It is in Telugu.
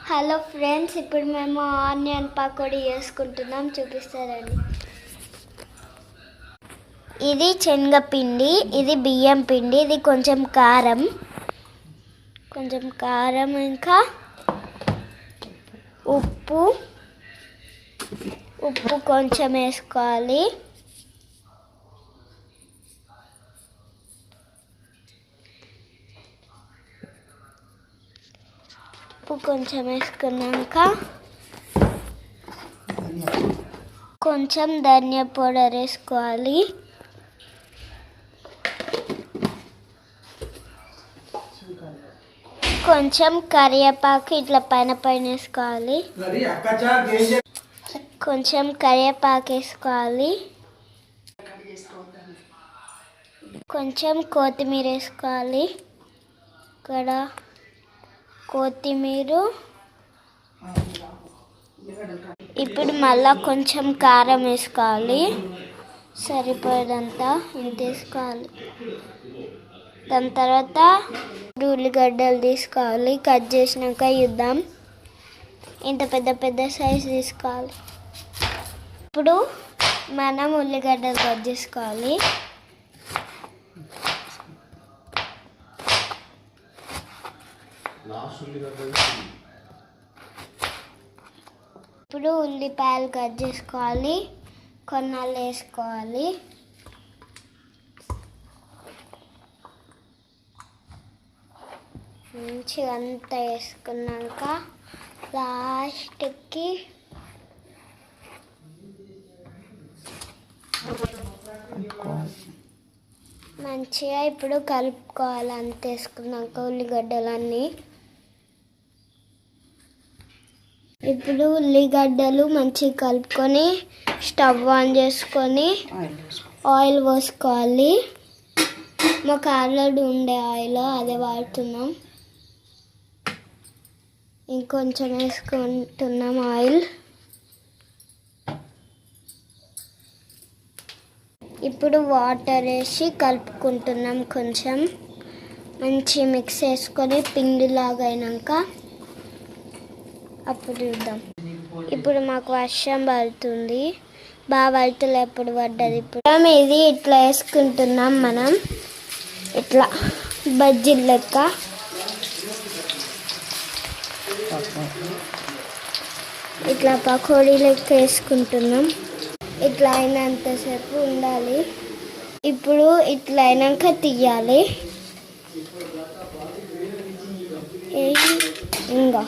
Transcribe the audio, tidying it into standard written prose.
హలో ఫ్రెండ్స్, ఇప్పుడు మేము ఆనియన్ పకోడీ చేసుకుంటున్నాం. చూపిస్తారండి. ఇది శనగపిండి, ఇది బియ్యం పిండి, ఇది కొంచెం కారం, ఇంకా ఉప్పు కొంచెం వేసుకోవాలి. ఉప్పు కొంచెం వేసుకున్నాక కొంచెం ధనియా పౌడర్ వేసుకోవాలి. కొంచెం కరివేపాకు ఇట్లా పైన వేసుకోవాలి. కొంచెం కరివేపాకు వేసుకోవాలి. కొంచెం కొత్తిమీర వేసుకోవాలి. ఇక్కడ కొత్తిమీర. ఇప్పుడు మళ్ళా కొంచెం కారం వేసుకోవాలి. సరిపోయేదంతా ఇంత వేసుకోవాలి. దాని తర్వాత ఉల్లిగడ్డలు తీసుకోవాలి. కట్ చేసినాక ఇద్దాం. ఇంత పెద్ద సైజు తీసుకోవాలి. ఇప్పుడు మనం ఉల్లిగడ్డలు కట్ చేసుకోవాలి. ఇప్పుడు ఉల్లిపాయలు కట్ చేసుకోవాలి. కొన్నాళ్ళు వేసుకోవాలి. మంచిగా అంతా వేసుకున్నాక లాస్ట్కి మంచిగా ఇప్పుడు కలుపుకోవాలి. అంత వేసుకున్నాక ఉల్లిగడ్డలన్నీ. ఇప్పుడు ఉల్లిగడ్డలు మంచిగా కలుపుకొని స్టవ్ ఆన్ చేసుకొని ఆయిల్ పోసుకోవాలి. మాకు ఆల్రెడీ ఉండే ఆయిల్ అదే వాడుతున్నాం. ఇంకొంచెం వేసుకుంటున్నాం ఆయిల్. ఇప్పుడు వాటర్ వేసి కలుపుకుంటున్నాం. కొంచెం మంచి మిక్స్ చేసుకొని పిండిలాగా అయినాక అప్పుడు చూద్దాం. ఇప్పుడు మాకు వర్షం పడుతుంది. బాగా పడుతుంది. ఎప్పుడు పడ్డది. ఇప్పుడు ఇది ఇట్లా వేసుకుంటున్నాం. మనం ఇట్లా బజ్జీల లెక్క ఇట్లా పకోడీ లెక్క వేసుకుంటున్నాం. ఇట్లా అయినంతసేపు ఉండాలి. ఇప్పుడు ఇట్లా అయినాక తీయాలి. ఇంకా